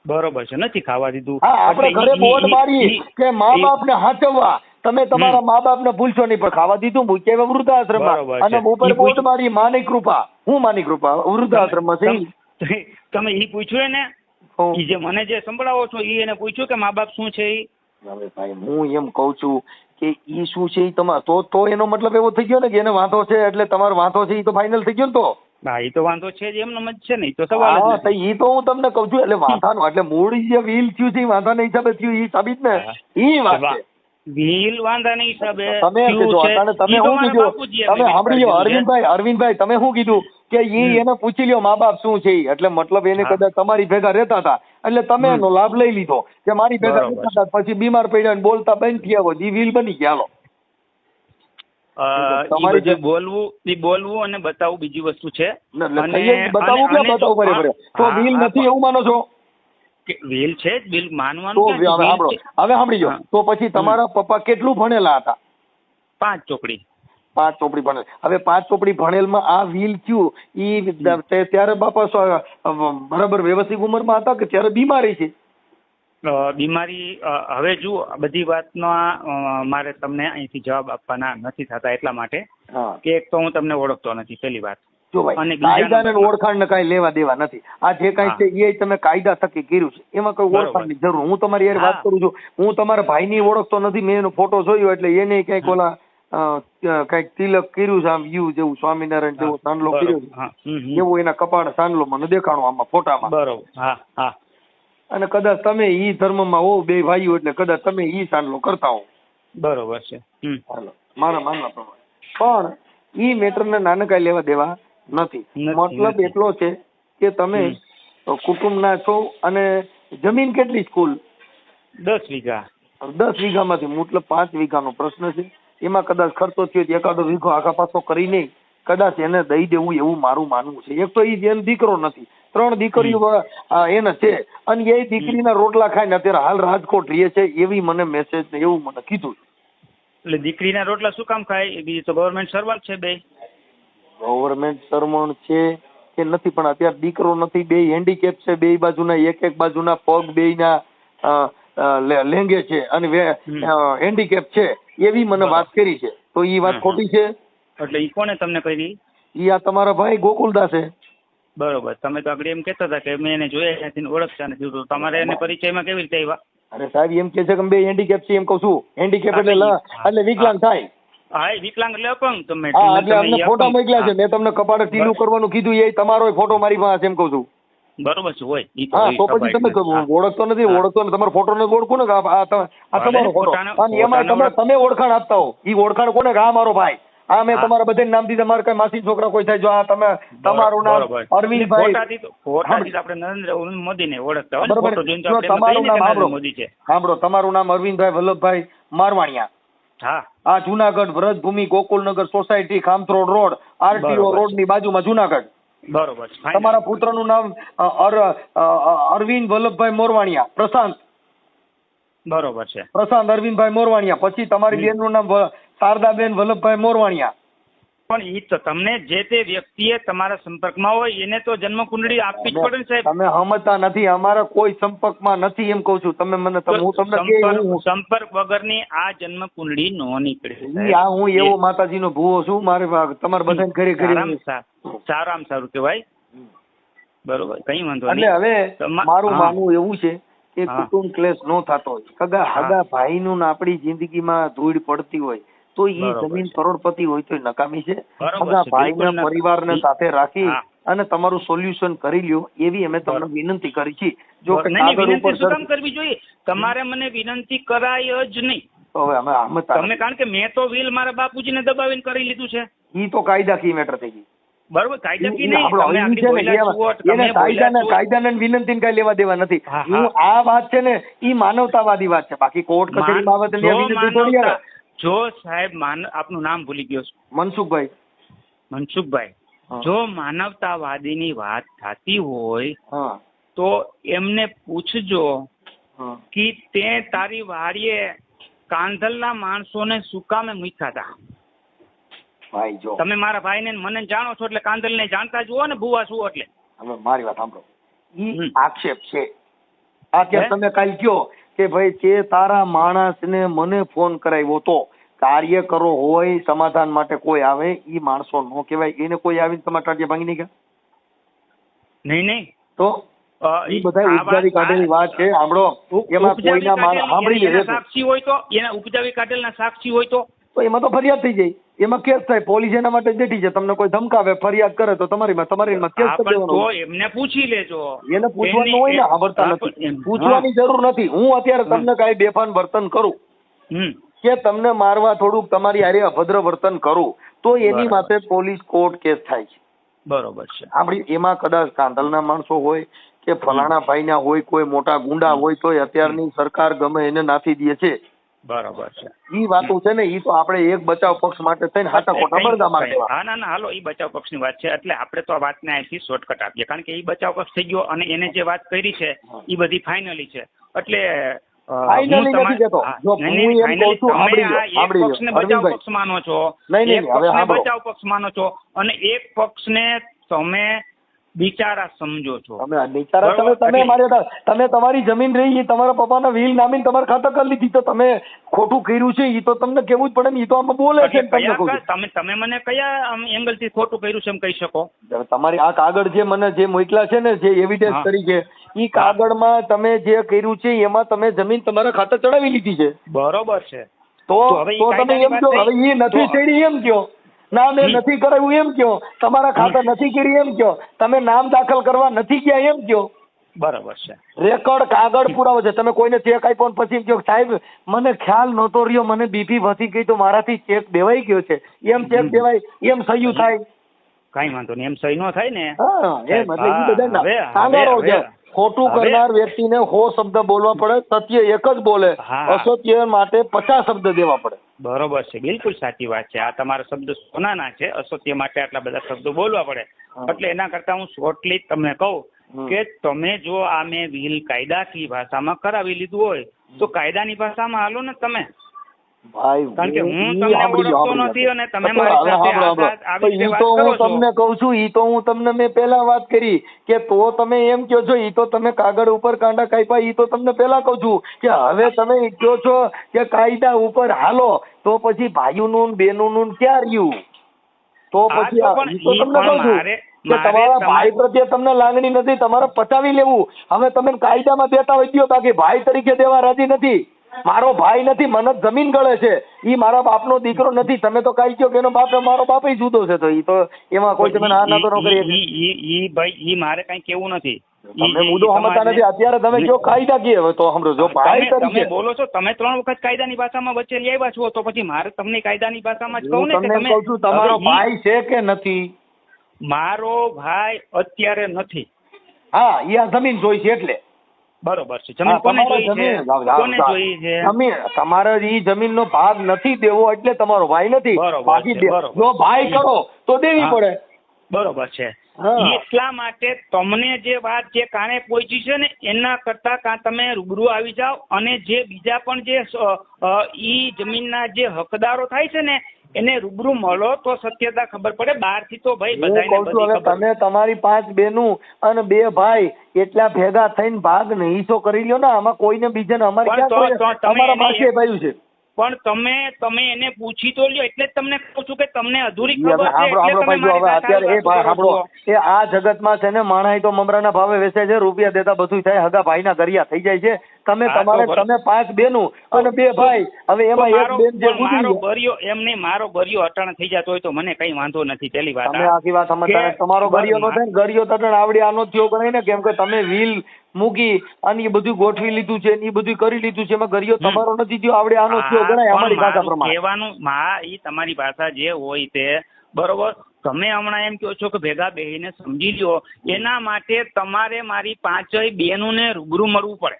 બરોબર છે, નથી ખાવા દીધું. હા, આપણે ઘરે બોર્ડ મારી કે મા બાપ ને હાચવવા, તમે તમારા મા બાપ ને ભૂલશો નહીં, પણ ખાવા દીધું મૂક્યા વૃદ્ધાશ્રમમાં, અને ઉપર બોર્ડ મારી માની કૃપા. હું માની કૃપા વૃદ્ધાશ્રમમાં છે. તમે ઈ પૂછ્યું ને, ઈ જે મને જે સંભળાવો છો ઈ એને પૂછ્યું કે મા બાપ શું છે? હવે ભાઈ હું એમ કઉ છું કે ઈ શું છે, તો એનો મતલબ એવો થઈ ગયો ને કે એને વાંધો છે એટલે તમારો વાંધો છે, ઈ તો ફાઇનલ થઈ ગયો ને. તો હા, ઈ તો વાંધો છે જ, એમનો જ છે ને, ઈ તો સવાલ જ નથી. ઈ તો હું તમને કઉ છું, એટલે વાંધાનો એટલે મૂળ જે વ્હીલ થયું છે વાંધાના હિસાબે થયું, ઈ સાબિત ને ઈ વાત છે. વ્હીલ વાંધાના હિસાબે તમે શું કીધું? તમે સાંભળી લો અરવિંદભાઈ, તમે શું કીધું કે ઈ એને પૂછી લ્યો મા બાપ શું છે, એટલે મતલબ એને કદાચ તમારી ભેગા રહેતા હતા એટલે તમે એનો લાભ લઈ લીધો કે મારી ભેગા રહેતા હતા, પછી બીમાર પડ્યા બોલતા બંધ થયા હોય, ઈ વ્હીલ બની ગયા. તમારે જે બોલવું અને બતાવવું બીજી વસ્તુ છે. બતાવવું ક્યાં બતાવવું પડે? તો વ્હીલ નથી એવું માનો છો? વ્હીલ છે જ, વ્હીલ માનવાનું. હવે સાંભળી જાઓ, તો પછી તમારા પપ્પા કેટલું ભણેલા હતા? 5 ચોપડી. 5 ચોપડી ભણેલ. હવે 5 ચોપડી ભણેલમાં આ વ્હીલ થયું, ઈ ત્યારે બાપા બરાબર વ્યવસ્થિત ઉંમરમાં હતા કે ત્યારે બીમારી છે? બીમારી હવે જુઓ, બધી વાતનો મારે તમને અહીંથી જવાબ આપવાના નથી થતા, એટલા માટે કે એક તો હું તમને ઓળખતો નથી, પહેલી વાત. જો ભાઈ, કાયદાને ઓળખાણ ને કઈ લેવા દેવા નથી. આ જે કઈ છે એ તમે કાયદા થકી કર્યું છે, એમાં કઈ ઓળખાણની જરૂર. હું તમારી યાર વાત કરું છું, હું તમારા ભાઈની ઓળખતો નથી, મેં એનો ફોટો જોયો એટલે એને કઈક ઓલા કઈક તિલક કર્યું છે, આમ યુ જેવું સ્વામિનારાયણ જેવો સાંડલો કર્યો છે, એવું એના કપાળ સાંડલો મને દેખાણો આમાં ફોટામાં. બરોબર. અને કદાચ તમે ઈ ધર્મમાં હો, બે ભાઈઓ, એટલે કદાચ તમે ઈ સાંડલો કરતા હો. બરોબર છે. મારા માનવા પ્રમાણે પણ ઈ મેટર ને નાનકા લેવા દેવા નથી. મતલબ એટલો છે કે તમે કુટુંબના છો, અને જમીન કેટલી? સ્કૂલ 10 વીઘા. 10 વીઘામાંથી મતલબ 5 વીઘાનો પ્રશ્ન છે. એમાં કદાચ ખર્ચો થયો એકાદો વીઘો આગા પાછો કરી નહીં, કદાચ એને દઈ દેવું એવું મારું માનવું છે. એક તો ઈ જેમ દીકરો નથી, 3 દીકરીઓ એને છે, અને એ દીકરીના રોટલા ખાઈને અત્યારે હાલ રાજકોટ રહે છે, એવી મને મેસેજ ને એવું મને કીધું. એટલે દીકરીના રોટલા શું કામ ખાય? એ બીજી તો ગવર્મેન્ટ સર્વન્ટ છે. બે ગવર્મેન્ટ સર્વન્ટ છે કે નથી, પણ અત્યારે દીકરો નથી, બે હેન્ડીકેપ છે, બે બાજુના એક બાજુના પગ બેયના લેંગે છે અને હેન્ડીકેપ છે, એવી મને વાત કરી છે. તો ઈ વાત ખોટી છે? એટલે ઈ કોને તમને કરી? ઈ આ તમારા ભાઈ ગોકુલદાસે. બરોબર. તમે તો આગળ એમ કહેતા હતા કે મેં એને જોયા નથી, ઓળખતા નથી, તો તમારે એને પરિચયમાં કેવી રીતે આવ્યા? અરે સાહેબ, એમ કે છે કે બે હેન્ડીકેપ છે, એમ કહું છું. હેન્ડીકેપ એટલે વિકલાંગ થાય. હા, વિકલાંગ એટલે અપંગ. તમે એટલે અમને ફોટા મોકલ્યા છે, મેં તમને કપાળે ટીલું કરવાનું કીધું, એ તમારો ફોટો મારી પાસે, એમ કહું છું. બરોબર છે, હોય. હા, તો પછી તમે ઓળખતો નથી, તમારો ફોટો નથી ઓળખું ને, આ તમારો ફોટો, અને એમાં તમે ઓળખાણ આપતા હો, ઈ ઓળખાણ કોને? આ મારો ભાઈ, આ મેં હા. તમારા બધાના નામ દીધા, મારા કઈ માસી છોકરા કોઈ થાય, જો આ તમે તમારું નામ બરોબર. અરવિંદભાઈ, ફોટાથી તો આપણે નરેન્દ્ર મોદીને ઓળખતા હોય ને, બરોબર. ફોટો જોઈને તો જો આપણે એમ તમારું કહીએ ને નામ કે સાંભળો. નરેન્દ્ર મોદી છે. સાંભળો, તમારું નામ અરવિંદભાઈ વલ્લભભાઈ મારવાણિયા, હા આ જુનાગઢ વ્રજભૂમિ ગોકુલનગર સોસાયટી ખામથરોડ રોડ આરટીઓ બરોબર. રોડ ની બાજુમાં જુનાગઢ. બરોબર છે. Fine. તમારા પુત્રનું નામ અરવિંદ વલ્લભભાઈ મોરવાણિયા, પ્રશાંત બરોબર છે. અરવિંદભાઈ મોરવાણિયા. પછી તમારી બેનનું નામ શારદાબેન વલ્લભભાઈ મોરવાણિયા. પણ એ તો તમને જે તે વ્યક્તિએ તમારા સંપર્કમાં હોય એને તો જન્મ કુંડળી આપવી જ પડે ને સાહેબ. તમે સમજતા નથી, અમારા કોઈ સંપર્કમાં નથી એમ કહું છું. તમે મને હું તમને સંપર્ક વગરની આ જન્મ કુંડળી નો નીકળે હું એવો માતાજીનો ભૂવો છું, મારે તમારે બધા ઘરે ઘરે સારામાં સારું કહેવાય. બરોબર, કઈ વાંધો એટલે નહીં. હવે મારું માનવું એવું છે કે કુટુંબ ક્લેશ નો થતો હોય, હગા ભાઈનું ને આપણી જિંદગીમાં ધૂળ પડતી હોય તો ઈ જમીન કરોડપતિ હોય તો નકામી છે. હગા ભાઈના પરિવારને સાથે રાખી અને તમારું સોલ્યુશન કરી લ્યો એવી અમે તમને વિનંતી કરી છે. જો કે કાગળ ઉપર શું કામ કરવી જોઈએ? તમારે મને વિનંતી કરાય જ નહીં. હવે અમે તમે, કારણ કે મેં તો વિલ મારા બાપુજીને દબાવીને કરી લીધું છે. ઈ તો કાયદાકીય મેટર થઈ ગઈ. બરોબર, કાયદાકીય નહીં. કાયદાને વિનંતી કઈ લેવા દેવા નથી. હું આ વાત છે ને ઈ માનવતાવાદી વાત છે, બાકી કોર્ટ કચેરી બાબતે વિનંતી થોડી આવે. જો સાહેબ આપનું નામ ભૂલી ગયો છું. મનસુખભાઈ. જો માનવતાવાદીની વાત થતી હોય તો એમને પૂછજો કે તે તારી વાડીએ કાંધલના માણસોને શું કામે મૂક્યા હતા. ભાઈ જો તમે મારા ભાઈને મને જાણો છો એટલે કાંધલને જાણતા જ હો ને ભુવા શું એટલે. હવે મારી વાત સાંભળો, ઈ આક્ષેપ છે. અત્યારે તમે કાલ કયો કે ભાઈ તે તારા માણસને મને ફોન કરાવ્યો તો કાર્ય કરો હોય સમાધાન માટે કોઈ આવે, ઈ માણસો નો કહેવાય. એને કોઈ આવીને તમારા ટાટિયા ભાંગી નહીં ગયા? નહીં તો ઈ બધા ઉપજાવી કાઢેલી વાત છે. સાંભળો, એમાં કોઈના સાંભળી લે સાક્ષી હોય તો એના ઉપજાવી કાઢેલના સાક્ષી હોય તો એમાં તો ફરિયાદ થઈ જાય, એમાં કેસ થાય. પોલીસ એના માટે બેઠી છે. તમને કોઈ ધમકાવે ફરિયાદ કરે તો તમારી કેસ કરી દેવાનો. એમને પૂછી લેજો. એને પૂછવાનું હોય ને, આવડતા નથી, પૂછવાની જરૂર નથી. હું અત્યારે તમને કઈ બેફાન વર્તન કરું કે તમને મારવા થોડુંક તમારી હારે અભદ્ર વર્તન કરું તો એની માટે પોલીસ કોર્ટ કેસ થાય છે. બરોબર છે. આપણી એમાં કદાચ કાંધલના માણસો હોય કે ફલાણા ભાઈના હોય, કોઈ મોટા ગુંડા હોય તો અત્યારની સરકાર ગમે એને નાખી દે છે. બરોબર છે. ઈ વાતો છે ને, ઈ તો આપણે એક બચાવ પક્ષ માટે થઈને હાટા ખોટા બળગા મારવા. હા ના હાલો, ઈ બચાવ પક્ષની વાત છે એટલે આપણે તો આ વાતને અહીંથી શોર્ટકટ આપીએ, કારણ કે ઈ બચાવ પક્ષ થઈ ગયો અને એને જે વાત કરી છે ઈ બધી ફાઇનલી છે. એટલે ફાઇનલી નથી કેતો. જો હું એમ કહું છું, એક પક્ષને બચાવ પક્ષ માનો છો, એક પક્ષને બચાવ પક્ષ માનો છો અને એક પક્ષને તમે બિચારા સમજો છો. તમે તમારી જમીન રહી, તમારા પપ્પાના વિલ નામીને તમારા ખાતા કરી લીધી તો તમે ખોટું કર્યું છે એ તો તમને કેવું જ પડે ને. એ તો આમાં બોલે છે. તમે મને કયા એંગલ થી ખોટું કર્યું છે એમ કહી શકો? તમારી આ કાગળ જે મને જે મોકલા છે ને, જે એવિડન્સ તરીકે, ઈ કાગળમાં તમે જે કર્યું છે એમાં તમે જમીન તમારા ખાતે ચડાવી લીધી છે. બરોબર છે. તો તમે એમ કહો હવે એ નથી ચડી એમ કહો, નામ એ નથી કરાવ્યું એમ કહો, તમારા ખાતા નથી કરી એમ કહો, તમે નામ દાખલ કરવા નથી ગયા એમ કહો. બરાબર છે. રેકોર્ડ કાગળ પુરાવો છે. તમે કોઈને ચેક આપ્યો પછી કહો સાહેબ મને ખ્યાલ નહોતો રહ્યો, મને બીપી વધી ગઈ તો મારાથી ચેક દેવાઈ ગયો છે, એમ ચેક દેવાય, એમ સહી થાય? કઈ વાંધો નહીં, એમ સહી નો થાય ને. એમ એટલે એ બધા કાગળો છે. ખોટું કરનાર વ્યક્તિને 100 શબ્દ બોલવા પડે, સત્ય એક જ બોલે, અસત્ય માટે 50 શબ્દ દેવા પડે. બરોબર છે, બિલકુલ સાચી વાત છે. આ તમારા શબ્દ સોનાના છે, અસત્ય માટે આટલા બધા શબ્દો બોલવા પડે. એટલે એના કરતા હું શોર્ટલી તમને કહું કે તમે જો આ મેં વિલ કાયદાકીય ભાષામાં કરાવી લીધું હોય તો કાયદાની ભાષામાં હાલો ને તમે. કારણ કે હું તમને ઓળખતો નથી અને તમે મારી સાથે આવી રીતે વાત કરો છો. તમને કહું છું, ઈ તો હું તમને મેં પહેલા વાત કરી કે તો તમે એમ કહો છો, ઈ તો તમે કાગળ ઉપર કાંડા કાપ્યા, ઈ તો તમને પહેલા કહું છું કે હવે તમે કહો છો કે કાયદા ઉપર હાલો તો પછી ભાઈઓનું બેનોનું ક્યાં રહ્યું? તો પછી તો તમને કહું છું કે તમારા ભાઈ પ્રત્યે તમને લાગણી નથી, તમારે પચાવી લેવું. હવે તમે કાયદામાં દેતા હોય દો, બાકી ભાઈ તરીકે દેવા રાજી નથી. મારો ભાઈ નથી, મને જમીન ગળે છે, ઈ મારા બાપનો દીકરો નથી. તમે તો કઈ કહો કે એનો બાપ મારો બાપ જુદો છે, તો ઈ તો એમાં કોઈ તમે ના તો ન કરી. ઈ ભાઈ ઈ મારે કઈ કેવું નથી. તમે મુદ્દો સમજતા નથી. અત્યારે તમે કયો કાયદાકીય હવે તો સાંભળો, જો ભાઈ તમે તરીકે બોલો છો, તમે 3 વખત કાયદાની ભાષામાં વચ્ચે લઈ આવ્યા છો, તો પછી મારે તમને કાયદાની ભાષામાં જ હું કહું ને કે તમને તમે કહું છું તમારો હવે ભાઈ છે કે નથી? મારો ભાઈ અત્યારે નથી. હા, એ આ જમીન જોઈ છે એટલે. બરોબર છે. જમીન કોને જોઈ છે? કોને જોઈ છે? તમારે ઈ જમીનનો ભાગ નથી દેવો એટલે તમારો ભાઈ નથી. બરોબર બાકી છે, બરોબર. જો ભાઈ કરો તો દેવી પડે. બરોબર છે. હા. એટલા માટે તમને જે વાત જે કાને પહોંચી છે ને એના કરતા કાં તમે રૂબરૂ આવી જાઓ અને જે બીજા પણ જે ઈ જમીનના જે હકદારો થાય છે ને એને રૂબરૂ મળો તો સત્યતા ખબર પડે. બહારથી તો ભાઈ હું બધાને કહું છું બધી હવે ખબર. તમે તમારી 5 બહેનું અને 2 ભાઈ એટલા ભેગા થઈને ભાગ ને હિસ્સો કરી લ્યો ને. આમાં કોઈને બીજાને અમારી પણ ક્યાં તો તમે અમારા એને પાસે ભાઈ છે. પણ તમે એને પૂછી તો લ્યો. એટલે જ તમને કહું છું કે તમને અધૂરી હવે ખબર છે સાંભળો એટલે સાંભળો તમે ભાઈ, જો હવે મારી અત્યારે એ સાથે ભાઈ વાતો કરો સાંભળો, છો. એ આ જગતમાં છે ને માણસ તો મમરાના ભાવે વેચે છે, રૂપિયા દેતા બધું થાય, હગા ભાઈના ગરિયા થઈ જાય છે. તમે હા, તો તમારે બરોબર. તમે 5 બહેનું અને 2 ભાઈ, હવે એમાં તો એક બેન જે પણ ગુજરી મારો ગયો. ગરિયો એમને મારો ગરિયો અટાણ થઈ જતો હોય તો મને કઈ વાંધો નથી. પેલી વાત તમે આખી વાત સમજતા નથી. તમારો ગરિયો નો થાય ને, ગરિયો તો આવડે આનો થયો ગણાય ને, કેમ કે તમે વ્હીલ મૂકી અને એ બધું ગોઠવી લીધું છે ને એ બધું કરી લીધું છે. એમાં ગરિયો તમારો નથી થયો, આવડે આનો થયો ગણાય અમારી ભાષા પ્રમાણે. કહેવાનું ઈ તમારી ભાષા જે હોય તે બરોબર. તમે હમણાં એમ કહો છો કે ભેગા બેહીને સમજી લ્યો, એના માટે તમારે મારી 5 બહેનોને રૂબરૂ મળવું પડે.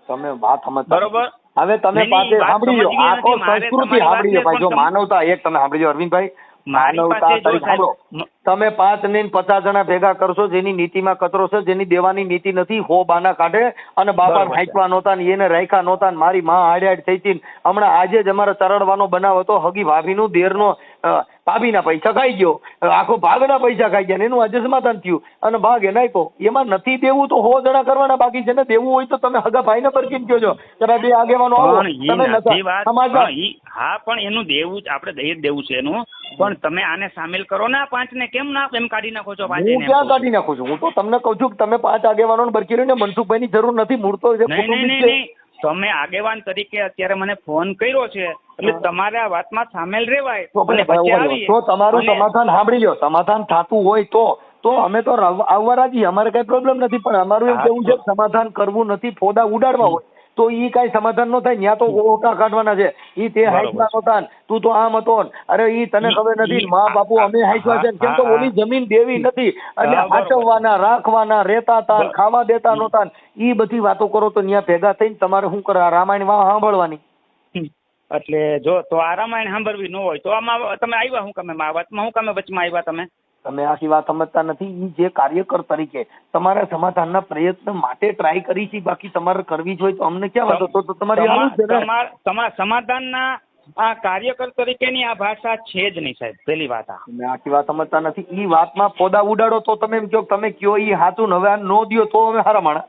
તમે વાત સમજતા બરોબર. હવે તમે નહીં, પાસે વાત સાંભળી લો, સમજવી આખો નથી. મારે સંસ્કૃતિ તમારી સાંભળી લો વાતને ભાઈ. જો પણ માનવતા એક તમે સાંભળી લો અરવિંદભાઈ, મારી માનવતા પાસે જો તરીકે સાંભળો. તમે 5 ને 50 જણા ભેગા કરશો, જેની નીતિમાં કચરો છે, જેની દેવાની નીતિ નથી, હો બાના કાઢે અને બાપા બરોબર છે. હાંચવા નહોતા ને એને રાખ્યા નહોતા ને મારી માં હાડ થઈ હતી. હમણાં આજે જ અમારે ચરડવાનો બનાવ હતો. હગી ભાભીનું દેરનો ભાભીના પૈસા ખાઈ ગયો, આખો ભાગના પૈસા ખાઈ ગયા ને એનું આજે સમાધાન થયું અને ભાગ એને આપ્યો. એમાં નથી દેવું તો 100 જણા કરવાના, બાકી જેને દેવું હોય તો તમે હગા ભાઈને પરકીને કહો છો કે ભાઈ 2 આગેવાનો આવો. પણ ઈ તમે નથી વાત. સમાજમાં પણ ઈ હા, પણ એનું દેવું આપણે દઈ જ દેવું છે એનું. પણ તમે આને સામેલ કરો ને આ 5 ને, કેમ ના એમ કાઢી નાખો છો? 5 હું ક્યાં કાઢી નાખું છું? હું તો તમને કહું છું કે તમે 5 આગેવાનોને બરકી ને મનસુખભાઈની જરૂર નથી. મૂળ તો જે કુટુંબિક છે. નહીં. તમે આગેવાન તરીકે અત્યારે મને ફોન કર્યો છે એટલે તમારે આ વાતમાં સામેલ રહેવાય. તો અને પછી આવીએ. તો તમારું અને સમાધાન સાંભળી લો. સમાધાન થતું હોય તો અમે તો આવવા રાજી, અમારે કઈ પ્રોબ્લેમ નથી. પણ અમારું એમ કેવું છે કે સમાધાન કરવું નથી, ફોદા ઉડાડવા હોય તો ઈ કઈ સમાધાન ન થાય. ત્યાં તો ઓટા કાઢવાના છે. ઈ તે હાઈટમાં નહોતા, તું તો આમ હતો, અરે ઈ તને ખબર નથી, મા બાપુ અમે હાઈટમાં છે. કેમ તો ઓલી જમીન દેવી નથી એટલે સાચવવાના, રાખવાના, રહેતા હતા, ખાવા દેતા નહોતા. ઈ બધી વાતો કરો તો ત્યાં ભેગા થઈને તમારે શું કરે? રામાયણ માં સાંભળવાની. એટલે જો તો આ રામાયણ સાંભળવી ન હોય તો આમાં તમે આવ્યા શું કામે? આ વાતમાં શું કામે વચમાં આવ્યા તમે? તમે આખી વાત સમજતા નથી. ઈ જે કાર્યકર તરીકે તમારા સમાધાનના પ્રયત્ન માટે ટ્રાય કરી છે, બાકી તમારે કરવી જ હોય તો અમને ક્યાં વાંધો? તો તમારી આવું જ છે ને. તમારા સમાધાનના આ કાર્યકર તરીકેની આ ભાષા છે જ નહીં સાહેબ. પેલી વાત આ તમે આખી વાત સમજતા નથી. ઈ વાતમાં પોદા ઉડાડો તો તમે એમ કહો તમે કયો ઈ હાચું ને હવે આ નો દ્યો તો અમે હારા માણા.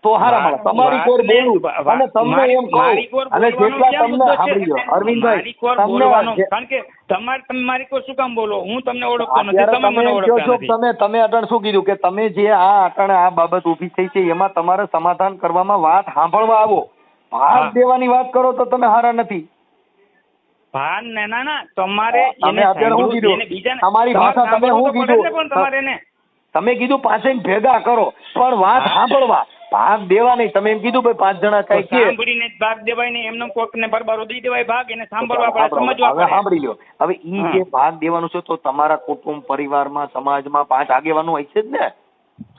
તો હારા માણા તમારી કોર બોલું અને તમને એમ કહું અને જેટલા તમને સાંભળી લો અરવિંદભાઈ, તમને કારણ કે તમે મારી કોર શું કામ બોલો? હું તમને ઓળખતો નથી, અત્યારે તમે મને તમે કહો છો ઓળખતા નથી. તમે અટણ શું કીધું કે તમે જે આ અટણ આ બાબત ઊભી થઈ છે એમાં તમારે સમાધાન કરવામાં વાત સાંભળવા આવો, ભાગ દેવાની વાત કરો તો તમે હારા નથી. ભાન ને ના તમારે તમે અત્યારે શું કીધું? તમારી ભાષા તમે શું કીધું? પણ તમારે ને તમે કીધું પાસે ભેગા કરો પણ વાત સાંભળવા, ભાગ દેવા નહીં. તમે એમ કીધું ભાઈ 5 જણા કઈ કે સાંભળીને જ ભાગ દેવાય ને, એમને કોક ને બરબારો દઈ દેવાય ભાગ. એને સાંભળવા પડે, સમજવા હવે પડે. સાંભળી લો. હવે ઈ જે ભાગ દેવાનું છે તો તમારા કુટુંબ પરિવારમાં સમાજમાં 5 આગેવાનો હોય છે જ ને.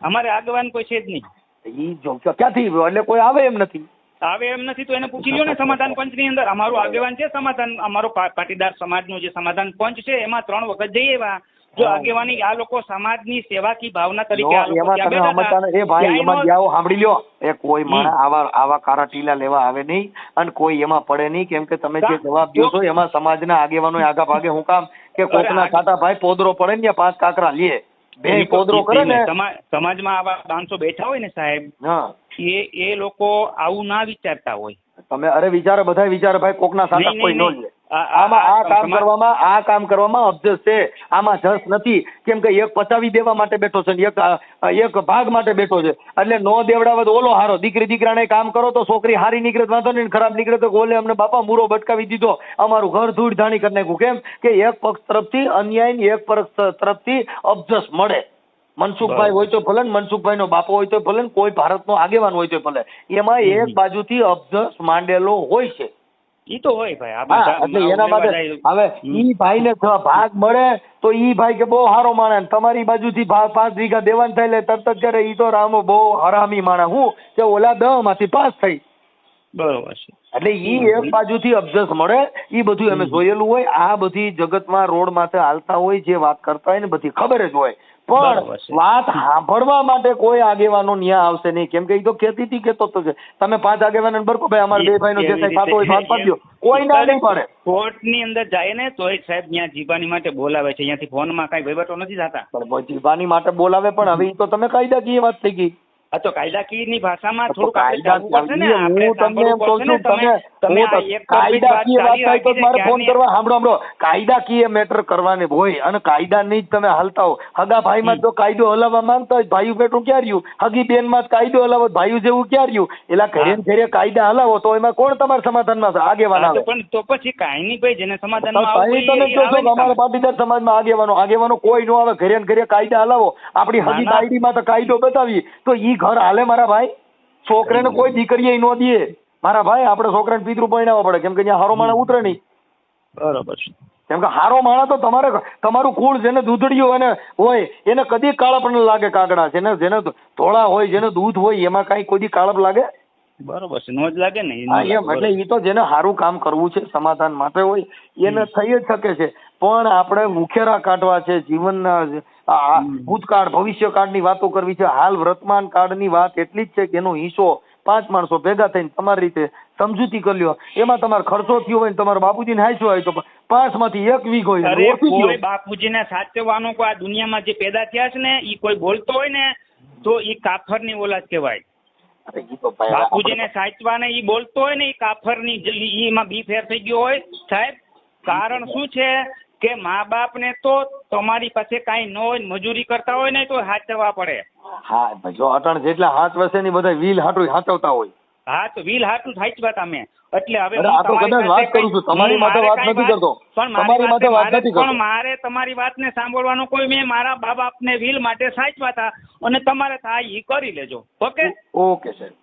અમારે આગેવાન કોઈ છે જ નહીં. ઈ જો ક્યાંથી એટલે કોઈ આવે એમ નથી. આવે એમ નથી તો એને પૂછી લ્યો ને સમાધાન પંચ ની અંદર. અમારું આગેવાન છે સમાધાન, અમારો પાટીદાર સમાજનું જે સમાધાન પંચ છે એમાં 3 વખત જઈએ એવા. જો આગેવાની આ લોકો સમાજની સેવાકી ભાવના તરીકે આ લોકો એમાં ત્યાં તમે બેઠા હતા. સમજતા એ ભાઈ એમાં જાઓ સાંભળી લ્યો. એ કોઈ માણસ આવા કારા ટીલા લેવા આવે નહીં અને કોઈ એમાં પડે નહીં. કેમ કે તમે જે જવાબ દો છો એમાં સમાજના આગેવાનો આગા ભાગે હું કામ કે કોકના છાટા ભાઈ પોદરો પડે ને 5 કાકરા લે, બે પોદરો કરે ને. સમાજમાં આવા 500 બેઠા હોય ને સાહેબ, એ લોકો આવું ના વિચારતા હોય. તમે અરે વિચારો, બધા વિચારો ભાઈ કોકના છાટા કોઈ ન લે. આમાં આ કામ કરવામાં અબજસ છે, આમાં જસ નથી. કેમ કે એક પચાવી દેવા માટે બેઠો છે ને એક ભાગ માટે બેઠો છે. એટલે નો દેવડાવે તો ઓલો હારો. દીકરાને કામ કરો તો છોકરી હારી નીકળે વાંધો નહીં, ખરાબ નીકળે તો ઓલે અમને બાપા મૂરો ભટકાવી દીધો, અમારું ઘર ધૂળ ધાણી કરી નાખ્યું. કેમ કે એક પક્ષ તરફથી અન્યાય, એક પક્ષ તરફથી અબજસ મળે. મનસુખભાઈ હોય તો ભલે ને મનસુખભાઈ નો બાપો હોય તો ભલે ને કોઈ ભારતનો આગેવાન હોય તો ભલે, એમાં એક બાજુથી અબજસ માંડેલો હોય છે. ઈ તો હોય ભાઈ. હા, એટલે એના માટે હવે ઈ ભાઈ ને ભાગ મળે તો ઈ ભાઈ કે બહુ સારો માણસ, તમારી બાજુથી 5 વીઘા દેવાન થાય એટલે તરત જ કરે ઈ તો રામો બહુ હરામી માણસ, હું કે ઓલા 10 માંથી 5 થઈ. બરોબર છે. એટલે ઈ એક બાજુથી અબજસ મળે, ઈ બધું અમે જોયેલું હોય. આ બધી જગતમાં રોડ માથે હાલતા હોય, જે વાત કરતા હોય ને બધી ખબર જ હોય, પણ વાત સાંભળવા માટે કોઈ આગેવાનો ન્યા આવશે નહીં. કેમ કે ઈ તો ખેતીથી કેતો તો છે, તમે 5 આગેવાનો બરકો ભાઈ અમારા 2 ભાઈ નો જે કઈ થતો હોય વાત પાડ્યો, કોઈ ના નહીં પડે. કોર્ટ ની અંદર જાય ને તોય સાહેબ ત્યાં જીબાની માટે બોલાવે છે, અહીંયાથી ફોન માં કઈ વહીવટો નથી થતા. પણ જીબાની માટે બોલાવે, પણ હવે ઈ તો તમે કાયદાકીય વાત થઈ ગઈ. આ તો કાયદાકીય ભાષામાં થોડુંક કાયદાકીય મેટર કરવાની હોય અને કાયદાની જ તમે હાલતા હો. હગા ભાઈમાં જો કાયદો હલાવવા માંગતા હોય, ભાઈ બેટું ક્યાં રહ્યું? હગી બેન માં કાયદો હલાવો, ભાઈ જેવું ક્યાં રહ્યું? એલા ઘરે ઘરે કાયદા હલાવો તો એમાં કોણ તમારા સમાધાનમાં આગેવાન આવે? પણ તો પછી કાંઈ નહીં ભાઈ, જેને સમાધાનમાં અમારા પાટીદાર સમાજમાં આગેવાનો કોઈ નો આવે. ઘરે ઘરે કાયદા હલાવો, આપણી હજી આઈડીમાં તો કાયદો બતાવીએ તો ઈ ઘર હાલે મારા ભાઈ? છોકરાને કોઈ દીકરીએ નો દે મારા ભાઈ, આપણે છોકરાને પિતૃ પરણાવવા પડે, કેમ કે ત્યાં હારો માણસ ઉતરે નહીં. બરોબર છે. કેમ કે હારો માણસ તો તમારું કુળ જેને દૂધડિયું અને હોય એને કદી કાળા પણ લાગે. કાગડા જેને ધોળા હોય, જેને દૂધ હોય એમાં કઈ કોઈ કાળપ લાગે? બરોબર છે, નો જ લાગે ને. એમ એટલે ઈ તો જેને સારું કામ કરવું છે સમાધાન માટે હોય એને થઈ જ શકે છે. પણ આપણે મુખેરા કાઢવા છે, જીવનના ભૂતકાળ ભવિષ્યકાળની વાતો કરવી છે. હાલ વર્તમાન કાળની વાત એટલી જ છે કે એનો હિસ્સો 5 માણસો ભેગા થઈને તમારી રીતે સમજૂતી કરી લ્યો. એમાં તમારો ખર્ચો થયો હોય ને તમારા બાપુજીને હાંચ્યો હોય તો 5 માંથી 1 વીઘો હોય. કોઈ બાપુજીને સાચવવાનો કોઈ આ દુનિયામાં જે પેદા થયા છે ને ઈ કોઈ બોલતો હોય ને તો ઈ કાફરની ઓલાદ કહેવાય. બાપુજીને સાચવા ને ઈ બોલતો હોય ને ઈ કાફરની એમાં બી ફેર થઈ ગયો હોય સાહેબ. કારણ શું છે કે મા બાપ ને તો તમારી પાસે કાંઈ ન હોય, મજૂરી કરતા હોય ને તો સાચવવા પડે. હા, જો અટણ જેટલા 7 વર્ષની બધા વીલ હાટું સાચવતા હોય. હા, તો વીલ હાટું સાચવા તમે. એટલે હવે આ તો કદાચ વાત કરું છું, તમારી માટે વાત નથી કરતો, તમારી માટે વાત નથી કરતો. પણ મારે તમારી વાતને સાંભળવાનો કોઈ, મેં મારા બા બાપને વીલ માટે સાચવા હતા અને તમારે થાય ઈ કરી લેજો. ઓકે ઓકે સાહેબ.